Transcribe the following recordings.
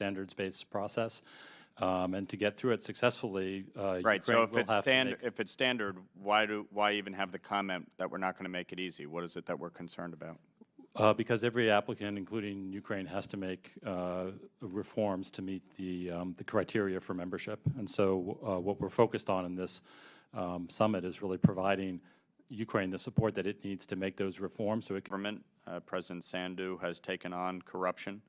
standards-based process. And to get through it successfully, Right. So Ukraine if it's standard, why even have the comment that we're not going to make it easy? What is it that we're concerned about? Because every applicant, including Ukraine, has to make reforms to meet the criteria for membership. And so what we're focused on in this summit is really providing Ukraine the support that it needs to make those reforms. So Government, President Sandu has taken on corruption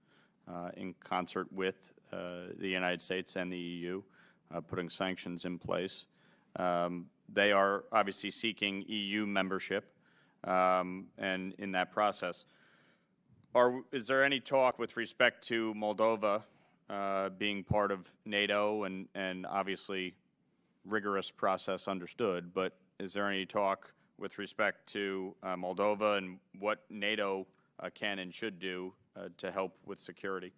in concert with the United States and the EU, putting sanctions in place. They are obviously seeking EU membership, and in that process, is there any talk with respect to Moldova being part of NATO and obviously rigorous process understood, but is there any talk with respect to Moldova and what NATO can and should do to help with security?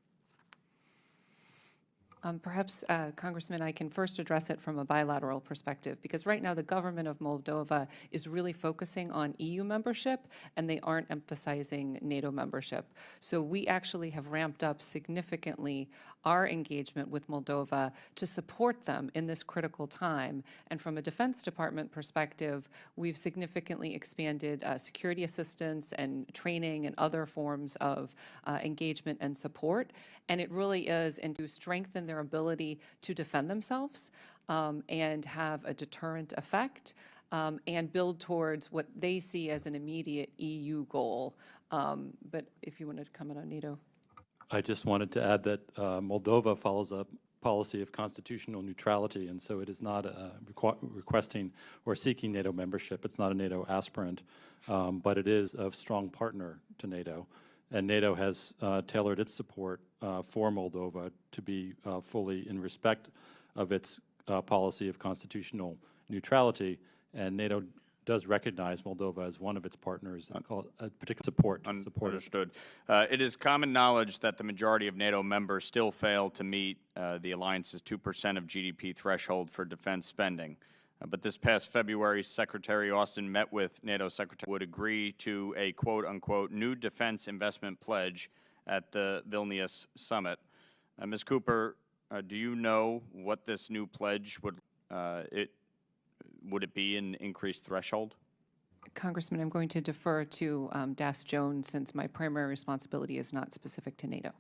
Perhaps, Congressman, I can first address it from a bilateral perspective, because right now the government of Moldova is really focusing on EU membership, and they aren't emphasizing NATO membership. So we actually have ramped up significantly our engagement with Moldova to support them in this critical time. And from a Defense Department perspective, we've significantly expanded security assistance and training and other forms of engagement and support. And it really is and to strengthen their ability to defend themselves and have a deterrent effect and build towards what they see as an immediate EU goal. But if you wanted to comment on NATO. I just wanted to add that Moldova follows a policy of constitutional neutrality, and so it is not requesting or seeking NATO membership. It's not a NATO aspirant, but it is a strong partner to NATO. And NATO has tailored its support for Moldova to be fully in respect of its policy of constitutional neutrality. And NATO does recognize Moldova as one of its partners and call a particular support. Understood. It is common knowledge that the majority of NATO members still fail to meet the alliance's 2% of GDP threshold for defense spending. But this past February, Secretary Austin met with NATO Secretary would agree to a quote-unquote new defense investment pledge at the Vilnius summit. Ms. Cooper, do you know what this new pledge would it be an increased threshold? Congressman, I'm going to defer to Das Jones, since my primary responsibility is not specific to NATO.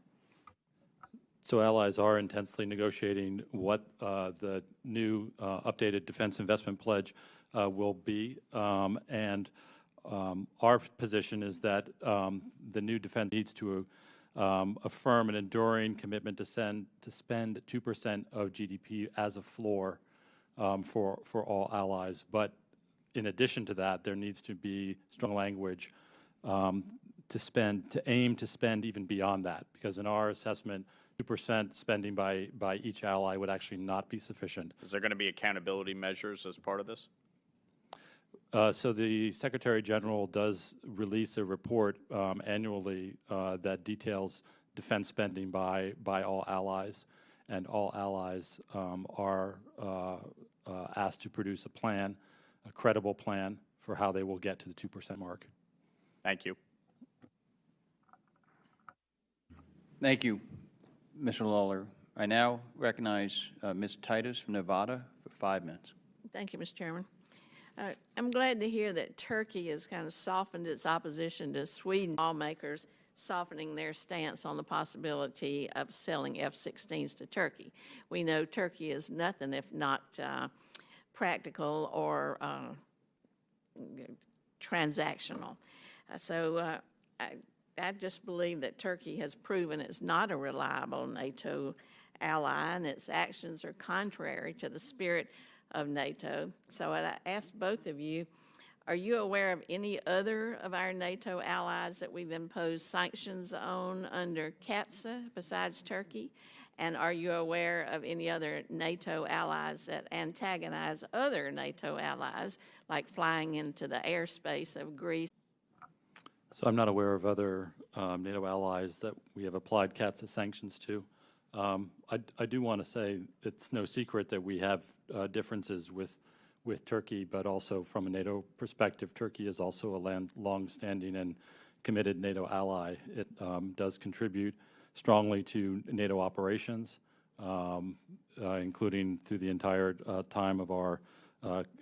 So allies are intensely negotiating what the new updated defense investment pledge will be. And our position is that the new defense needs to affirm an enduring commitment to spend 2% of GDP as a floor for all allies. But in addition to that, there needs to be strong language to aim to spend even beyond that, because in our assessment, 2% spending by each ally would actually not be sufficient. Is there going to be accountability measures as part of this? So the Secretary General does release a report annually that details defense spending by all allies, and all allies are asked to produce a plan, a credible plan for how they will get to the 2% mark. Thank you. Thank you, Mr. Lawler. I now recognize Ms. Titus from Nevada for 5 minutes. Thank you, Mr. Chairman. I'm glad to hear that Turkey has kind of softened its opposition to Sweden. Lawmakers softening their stance on the possibility of selling F-16s to Turkey. We know Turkey is nothing if not practical or transactional. So I just believe that Turkey has proven it's not a reliable NATO ally, and its actions are contrary to the spirit of NATO. So I ask both of you, are you aware of any other of our NATO allies that we've imposed sanctions on under CATSA besides Turkey? And are you aware of any other NATO allies that antagonize other NATO allies, like flying into the airspace of Greece? So I'm not aware of other NATO allies that we have applied CATSA sanctions to. I do want to say it's no secret that we have differences with Turkey, but also from a NATO perspective, Turkey is also a long-standing and committed NATO ally. It does contribute strongly to NATO operations, including through the entire time of our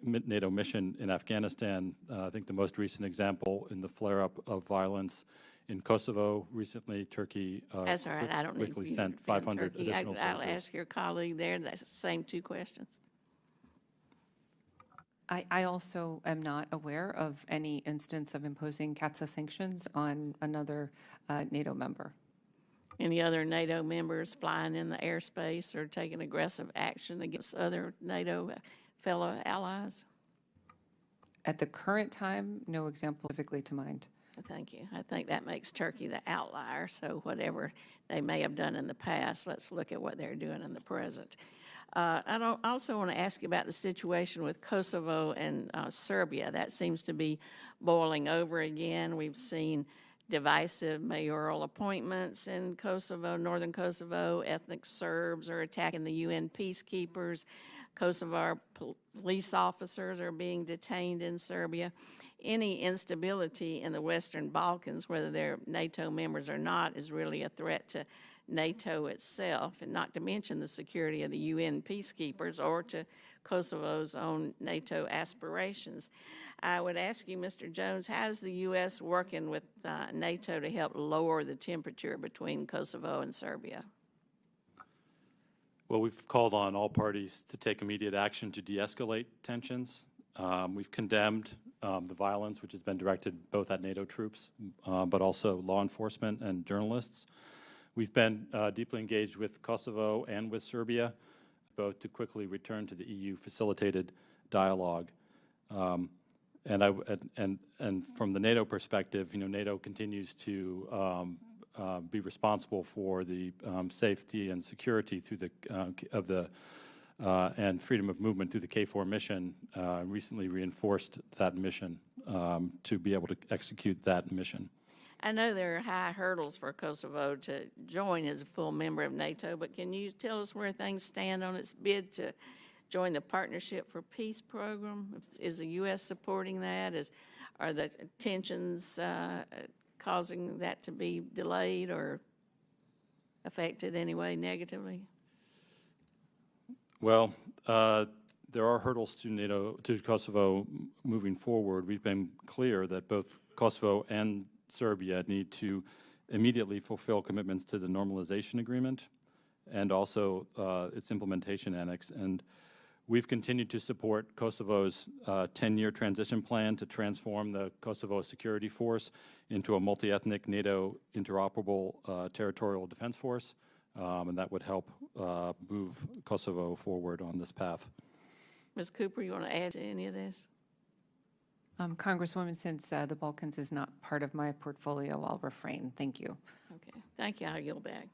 NATO mission in Afghanistan. I think the most recent example in the flare-up of violence in Kosovo recently, Turkey That's all right, I don't need quickly for you to sent defend 500 Turkey. additional I'll soldiers. ask your colleague there the same two questions. I also am not aware of any instance of imposing CATSA sanctions on another NATO member. Any other NATO members flying in the airspace or taking aggressive action against other NATO fellow allies? At the current time, no example specifically to mind. Thank you. I think that makes Turkey the outlier, so whatever they may have done in the past, let's look at what they're doing in the present. I also want to ask you about the situation with Kosovo and Serbia. That seems to be boiling over again. We've seen divisive mayoral appointments in Kosovo, northern Kosovo. Ethnic Serbs are attacking the UN peacekeepers. Kosovo police officers are being detained in Serbia. Any instability in the Western Balkans, whether they're NATO members or not, is really a threat to NATO itself, and not to mention the security of the UN peacekeepers or to Kosovo's own NATO aspirations. I would ask you, Mr. Jones, how is the U.S. working with NATO to help lower the temperature between Kosovo and Serbia? Well, we've called on all parties to take immediate action to de-escalate tensions. We've condemned the violence, which has been directed both at NATO troops, but also law enforcement and journalists. We've been deeply engaged with Kosovo and with Serbia, both to quickly return to the EU-facilitated dialogue. And from the NATO perspective, NATO continues to be responsible for the safety and security through the and freedom of movement through the KFOR mission. Recently reinforced that mission to be able to execute that mission. I know there are high hurdles for Kosovo to join as a full member of NATO, but can you tell us where things stand on its bid to join the Partnership for Peace program? Is the U.S. supporting that? Are the tensions causing that to be delayed or affected anyway negatively? Well, there are hurdles to Kosovo moving forward. We've been clear that both Kosovo and Serbia need to immediately fulfill commitments to the normalization agreement and also its implementation annex. And we've continued to support Kosovo's 10-year transition plan to transform the Kosovo Security Force into a multi-ethnic NATO interoperable territorial defense force, and that would help move Kosovo forward on this path. Ms. Cooper, you want to add to any of this? Congresswoman, since the Balkans is not part of my portfolio, I'll refrain. Thank you. Okay, thank you. I'll yield back.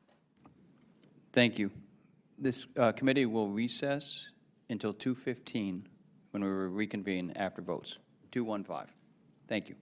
Thank you. This committee will recess until 2:15 when we will reconvene after votes. 2:15. Thank you.